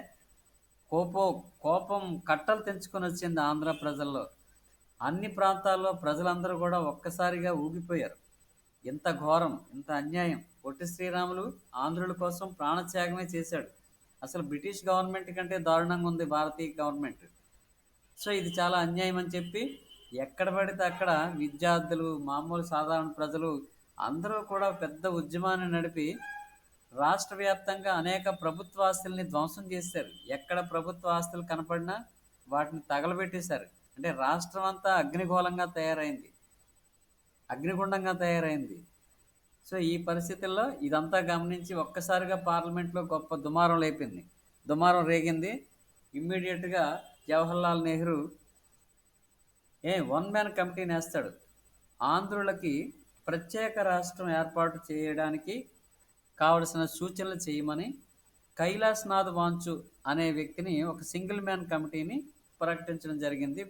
కోపం కట్టలు తెంచుకొని వచ్చింది ఆంధ్ర ప్రజల్లో. అన్ని ప్రాంతాల్లో ప్రజలందరూ కూడా ఒక్కసారిగా ఊగిపోయారు. ఇంత ఘోరం, ఇంత అన్యాయం. పొట్టి శ్రీరాములు ఆంధ్రుల కోసం ప్రాణత్యాగమే చేశాడు. అసలు బ్రిటిష్ గవర్నమెంట్ కంటే దారుణంగా ఉంది భారతీయ గవర్నమెంట్. సో ఇది చాలా అన్యాయం అని చెప్పి ఎక్కడ పడితే అక్కడ విద్యార్థులు, మామూలు సాధారణ ప్రజలు అందరూ కూడా పెద్ద ఉద్యమాన్ని నడిపి రాష్ట్ర వ్యాప్తంగా అనేక ప్రభుత్వ ఆస్తుల్ని ధ్వంసం చేశారు. ఎక్కడ ప్రభుత్వ ఆస్తులు కనపడినా వాటిని తగలబెట్టేశారు. అంటే రాష్ట్రం అంతా అగ్నిగుండంగా తయారైంది. సో ఈ పరిస్థితుల్లో ఇదంతా గమనించి ఒక్కసారిగా పార్లమెంట్లో గొప్ప దుమారం రేగింది. ఇమ్మీడియట్గా జవహర్లాల్ నెహ్రూ వన్ మ్యాన్ కమిటీని వేస్తాడు. ఆంధ్రులకి ప్రత్యేక రాష్ట్రం ఏర్పాటు చేయడానికి కావలసిన సూచనలు చేయమని కైలాస్నాథ్ వాంచు అనే వ్యక్తిని, ఒక సింగిల్ మ్యాన్ కమిటీని ప్రకటించడం జరిగింది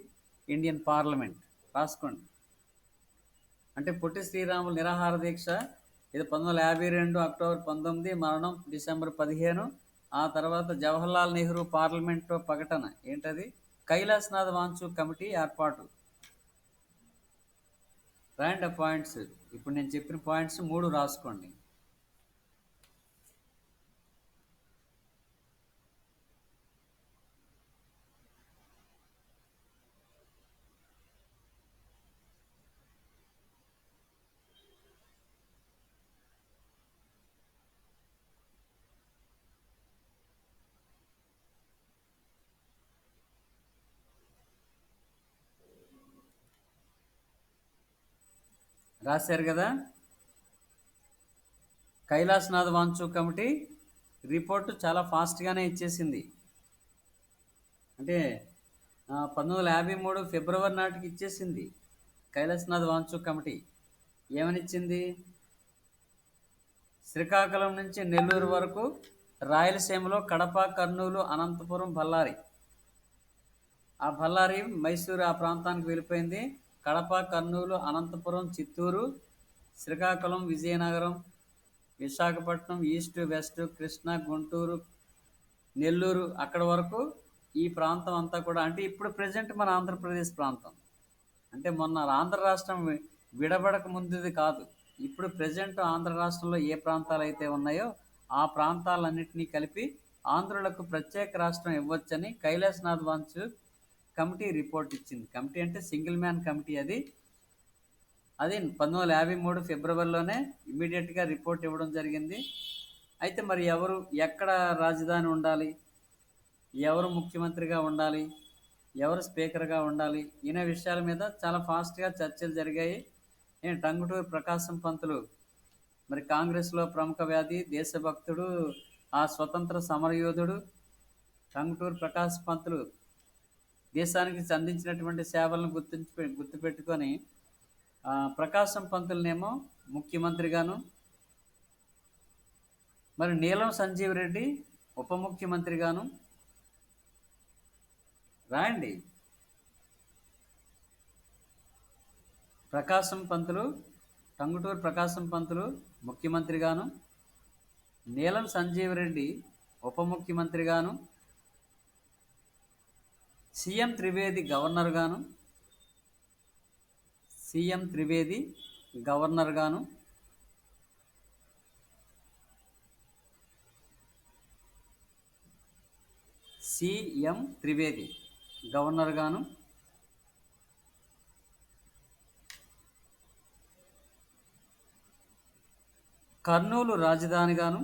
ఇండియన్ పార్లమెంట్. రాసుకోండి. అంటే పొట్టి శ్రీరాములు నిరాహార దీక్ష ఇది 1952 అక్టోబర్ 19, మరణం డిసెంబర్ 15. ఆ తర్వాత జవహర్లాల్ నెహ్రూ పార్లమెంట్లో ప్రకటన ఏంటది? కైలాసనాథ్ వాంచు కమిటీ ఏర్పాటు. రాయండి ఆ పాయింట్స్. ఇప్పుడు నేను చెప్పిన పాయింట్స్ 3 రాసుకోండి. రాశారు కదా? కైలాసనాథ్ వాంచు కమిటీ రిపోర్టు చాలా ఫాస్ట్గానే ఇచ్చేసింది. అంటే 1953 ఫిబ్రవరి నాటికి ఇచ్చేసింది. కైలాసనాథ్ వాంచు కమిటీ ఏమని ఇచ్చింది? శ్రీకాకుళం నుంచి నెల్లూరు వరకు, రాయలసీమలో కడప, కర్నూలు, అనంతపురం, బళ్ళారి. ఆ బళ్ళారి మైసూరు ఆ ప్రాంతానికి వెళ్ళిపోయింది. కడప, కర్నూలు, అనంతపురం, చిత్తూరు, శ్రీకాకుళం, విజయనగరం, విశాఖపట్నం, ఈస్ట్, వెస్ట్, కృష్ణా, గుంటూరు, నెల్లూరు అక్కడ వరకు ఈ ప్రాంతం అంతా కూడా, అంటే ఇప్పుడు ప్రజెంట్ మన ఆంధ్రప్రదేశ్ ప్రాంతం. అంటే మొన్న ఆంధ్ర రాష్ట్రం విడబడక ముందుది కాదు. ఇప్పుడు ప్రజెంట్ ఆంధ్ర రాష్ట్రంలో ఏ ప్రాంతాలు అయితే ఉన్నాయో ఆ ప్రాంతాలన్నింటినీ కలిపి ఆంధ్రులకు ప్రత్యేక రాష్ట్రం ఇవ్వచ్చని కైలాసనాథ్ వాంచు కమిటీ రిపోర్ట్ ఇచ్చింది. కమిటీ అంటే సింగిల్ మ్యాన్ కమిటీ. అది 1953 ఫిబ్రవరిలోనే ఇమీడియట్గా రిపోర్ట్ ఇవ్వడం జరిగింది. అయితే మరి ఎవరు ఎక్కడ రాజధాని ఉండాలి, ఎవరు ముఖ్యమంత్రిగా ఉండాలి, ఎవరు స్పీకర్గా ఉండాలి, ఈయన విషయాల మీద చాలా ఫాస్ట్గా చర్చలు జరిగాయి. టంగుటూరి ప్రకాశం పంతులు మరి కాంగ్రెస్లో ప్రముఖ వ్యాధి, దేశభక్తుడు, ఆ స్వతంత్ర సమరయోధుడు టంగుటూరి ప్రకాశం పంతులు దేశానికి అందించినటువంటి సేవలను గుర్తుపెట్టుకొని ప్రకాశం పంతులనేమో ముఖ్యమంత్రిగాను, మరి నీలం సంజీవ్ రెడ్డి ఉప ముఖ్యమంత్రిగాను. రాయండి. టంగుటూరి ప్రకాశం పంతులు ముఖ్యమంత్రిగాను, నీలం సంజీవ్ రెడ్డి ఉప ముఖ్యమంత్రిగాను, సీఎం త్రివేది గవర్నర్గాను, కర్నూలు రాజధానిగాను,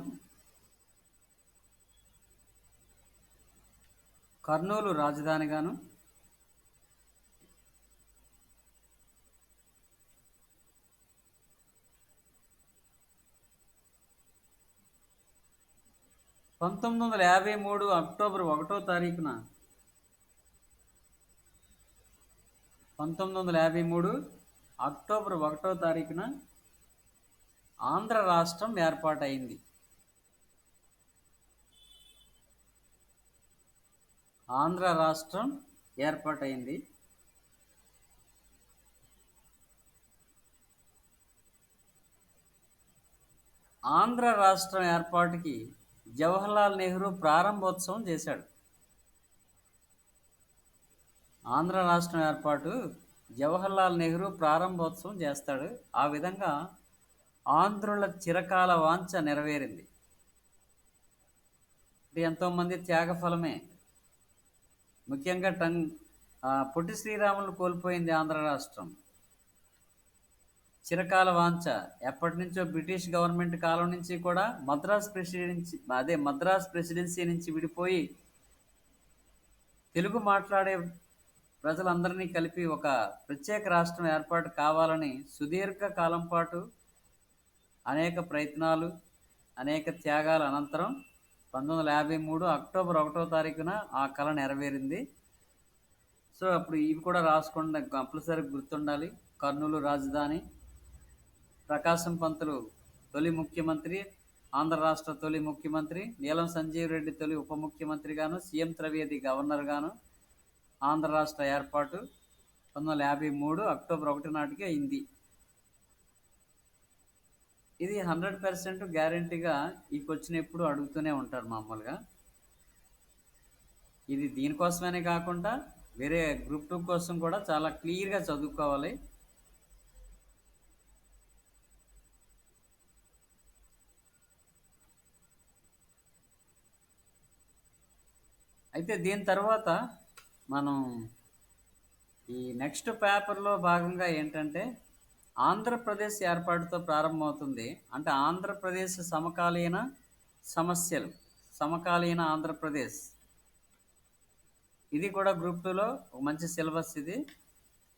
1953 అక్టోబర్ 1వ తారీఖున 1953 అక్టోబర్ 1వ తారీఖున ఆంధ్ర రాష్ట్రం ఏర్పాటైంది. ఆంధ్ర రాష్ట్రం ఏర్పాటైంది. ఆంధ్ర రాష్ట్రం ఏర్పాటుకి జవహర్లాల్ నెహ్రూ ప్రారంభోత్సవం చేశాడు. ఆంధ్ర రాష్ట్రం ఏర్పాటు జవహర్లాల్ నెహ్రూ ప్రారంభోత్సవం చేస్తాడు. ఆ విధంగా ఆంధ్రుల చిరకాల వాంఛ నెరవేరింది. అంటే ఎంతోమంది త్యాగఫలమే. ముఖ్యంగా పొట్టి శ్రీరాములు కోల్పోయింది ఆంధ్ర రాష్ట్రం. చిరకాల వాంఛ ఎప్పటి నుంచో బ్రిటిష్ గవర్నమెంట్ కాలం నుంచి కూడా మద్రాస్ ప్రెసిడెన్సీ నుంచి విడిపోయి తెలుగు మాట్లాడే ప్రజలందరినీ కలిపి ఒక ప్రత్యేక రాష్ట్రం ఏర్పాటు కావాలని సుదీర్ఘ కాలం పాటు అనేక ప్రయత్నాలు, అనేక త్యాగాల అనంతరం 1953 అక్టోబర్ 1వ తారీఖున ఆ కళ నెరవేరింది. సో అప్పుడు ఇవి కూడా రాసుకోండి, కంపల్సరీ గుర్తుండాలి. కర్నూలు రాజధాని, ప్రకాశం పంతులు తొలి ముఖ్యమంత్రి, ఆంధ్ర రాష్ట్ర తొలి ముఖ్యమంత్రి, నీలం సంజీవ్ రెడ్డి తొలి ఉప ముఖ్యమంత్రిగాను, సీఎం త్రివేది గవర్నర్గాను, ఆంధ్ర రాష్ట్ర ఏర్పాటు 1953 అక్టోబర్ 1 నాటికి అయింది. ఇది 100% గ్యారంటీగా ఈ క్వశ్చన్ ఎప్పుడు అడుగుతూనే ఉంటారు మామూలుగా. ఇది దీనికోసమనే కాకుండా వేరే గ్రూప్ 2 కోసం కూడా చాలా క్లియర్గా చదువుకోవాలి. అయితే దీని తర్వాత మనం ఈ నెక్స్ట్ పేపర్లో భాగంగా ఏంటంటే ఆంధ్రప్రదేశ్ ఏర్పాటుతో ప్రారంభమవుతుంది. అంటే ఆంధ్రప్రదేశ్ సమకాలీన సమస్యలు, సమకాలీన ఆంధ్రప్రదేశ్, ఇది కూడా గ్రూప్ 2లో ఒక మంచి సిలబస్. ఇది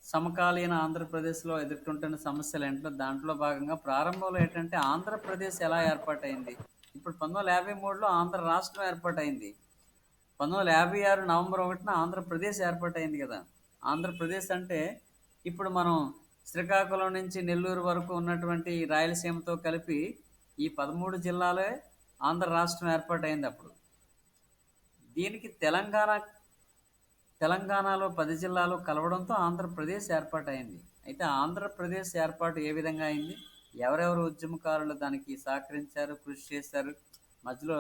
సమకాలీన ఆంధ్రప్రదేశ్లో ఎదుర్కొంటున్న సమస్యలు ఏంటో దాంట్లో భాగంగా ప్రారంభంలో ఏంటంటే ఆంధ్రప్రదేశ్ ఎలా ఏర్పాటైంది. ఇప్పుడు 1953లో ఆంధ్ర రాష్ట్రం ఏర్పాటైంది. 1956 నవంబర్ 1న ఆంధ్రప్రదేశ్ ఏర్పాటైంది కదా. ఆంధ్రప్రదేశ్ అంటే ఇప్పుడు మనం శ్రీకాకుళం నుంచి నెల్లూరు వరకు ఉన్నటువంటి రాయలసీమతో కలిపి ఈ 13 జిల్లాలే ఆంధ్ర రాష్ట్రం ఏర్పాటైంది. అప్పుడు దీనికి తెలంగాణలో 10 జిల్లాలు కలవడంతో ఆంధ్రప్రదేశ్ ఏర్పాటైంది. అయితే ఆంధ్రప్రదేశ్ ఏర్పాటు ఏ విధంగా అయింది, ఎవరెవరు ఉద్యమకారులు దానికి సహకరించారు, కృషి చేశారు, మధ్యలో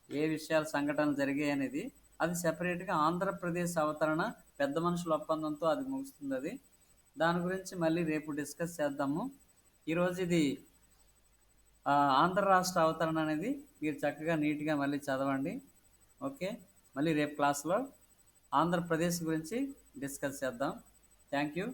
ఏ విషయాలు సంఘటనలు జరిగాయి అనేది అది సెపరేట్గా ఆంధ్రప్రదేశ్ అవతరణ పెద్ద మనుషుల ఒప్పందంతో అది ముగుస్తుంది. అది దాని గురించి మళ్ళీ రేపు డిస్కస్ చేద్దాము. ఈరోజు ఇది ఆంధ్ర రాష్ట్ర అవతరణ అనేది మీరు చక్కగా నీట్గా మళ్ళీ చదవండి. ఓకే, మళ్ళీ రేపు క్లాస్లో ఆంధ్రప్రదేశ్ గురించి డిస్కస్ చేద్దాం. Thank you.